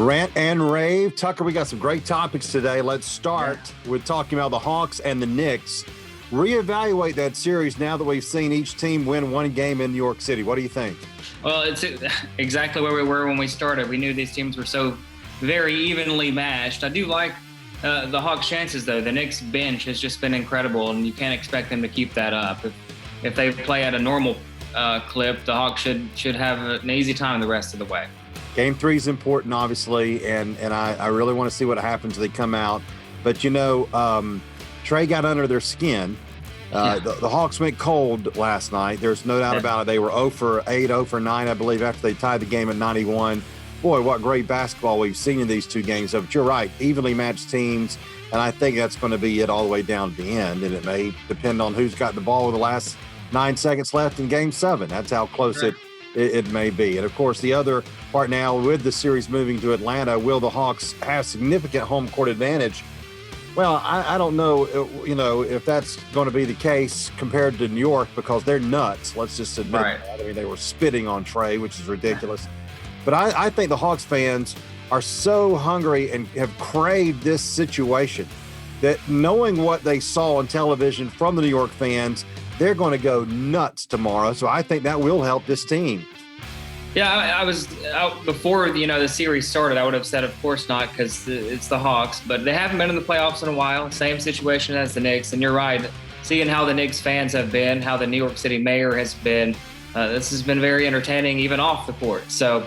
Rant and Rave. Tucker, we got some great topics today. Let's start with talking about the Hawks and the Knicks. Reevaluate that series now that we've seen each team win one game in New York City. What do you think? Well, it's exactly where we were when we started. We knew these teams were so very evenly matched. I do like the Hawks' chances, though. The Knicks bench has just been incredible, and you can't expect them to keep that up. If they play at a normal clip, the Hawks should have an easy time the rest of the way. Game 3 is important, obviously, and I really want to see what happens when they come out. But, Trey got under their skin. The Hawks went cold last night. There's no doubt about it. They were 0 for 8, 0 for 9, I believe, after they tied the game at 91. Boy, what great basketball we've seen in these two games. But you're right, evenly matched teams, and I think that's going to be it all the way down to the end. And it may depend on who's got the ball with the last 9 seconds left in Game 7. That's how close it may be. And, of course, the other part now, with the series moving to Atlanta, will the Hawks have significant home court advantage? Well, I don't know, if that's going to be the case compared to New York, because they're nuts. Let's just admit that. I mean, they were spitting on Trey, which is ridiculous. But I think the Hawks fans are so hungry and have craved this situation that, knowing what they saw on television from the New York fans, they're going to go nuts tomorrow. So I think that will help this team. Yeah, I was out before, the series started. I would have said, of course not, because it's the Hawks. But they haven't been in the playoffs in a while. Same situation as the Knicks. And you're right, seeing how the Knicks fans have been, how the New York City mayor has been, this has been very entertaining, even off the court. So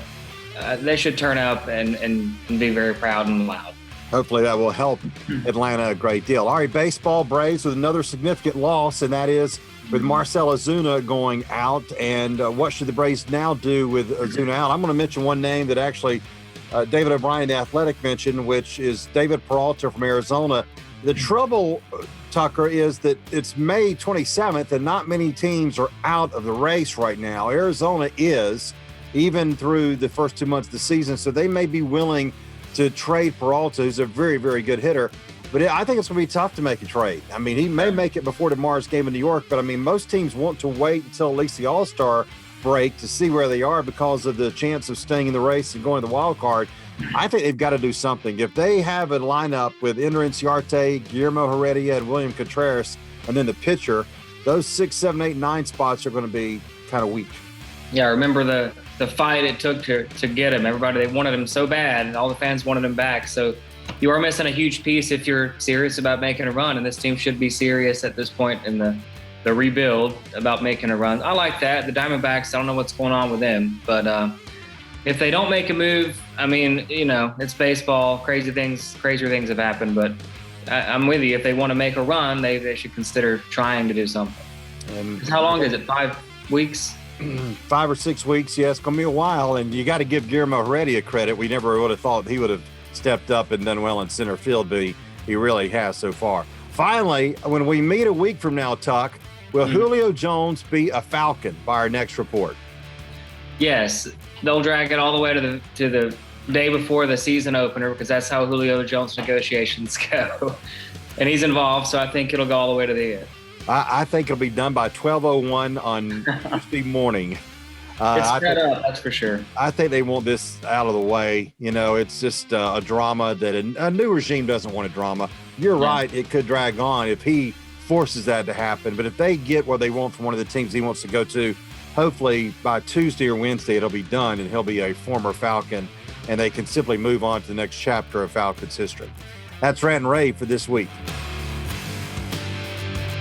they should turn up and be very proud and loud. Hopefully that will help Atlanta a great deal. All right, baseball, Braves with another significant loss, and that is with Marcell Ozuna going out. And what should the Braves now do with Ozuna out? I'm going to mention one name that actually David O'Brien, the Athletic, mentioned, which is David Peralta from Arizona. The trouble, Tucker, is that it's May 27th and not many teams are out of the race right now. Arizona is, even through the first 2 months of the season, so they may be willing to trade Peralta, who's a very, very good hitter. But I think it's going to be tough to make a trade. I mean, he may make it before tomorrow's game in New York, but, most teams want to wait until at least the All-Star break to see where they are because of the chance of staying in the race and going to the wild card. I think they've got to do something. If they have a lineup with Ender Inciarte, Guillermo Heredia, and William Contreras, and then the pitcher, those 6, 7, 8, 9 spots are going to be kind of weak. Yeah, I remember the fight it took to get him. Everybody, they wanted him so bad, and all the fans wanted him back. So you are missing a huge piece if you're serious about making a run, and this team should be serious at this point in the rebuild about making a run. I like that. The Diamondbacks, I don't know what's going on with them, but if they don't make a move, it's baseball. Crazier things have happened, but I'm with you. If they want to make a run, they should consider trying to do something. How long is it? 5 weeks? 5 or 6 weeks, yeah. It's going to be a while, and you got to give Guillermo Heredia credit. We never would have thought he would have stepped up and done well in center field, but he really has so far. Finally, when we meet a week from now, Tuck, will Julio Jones be a Falcon by our next report? Yes, they'll drag it all the way to the day before the season opener, because that's how Julio Jones negotiations go. And he's involved, so I think it'll go all the way to the end. I think it'll be done by 12:01 on Tuesday morning. It's spread up, that's for sure. I think they want this out of the way. It's just a drama that a new regime doesn't want a drama. You're right, it could drag on if he forces that to happen. But if they get what they want from one of the teams he wants to go to, hopefully by Tuesday or Wednesday it'll be done and he'll be a former Falcon, and they can simply move on to the next chapter of Falcons history. That's Rant and Rave for this week.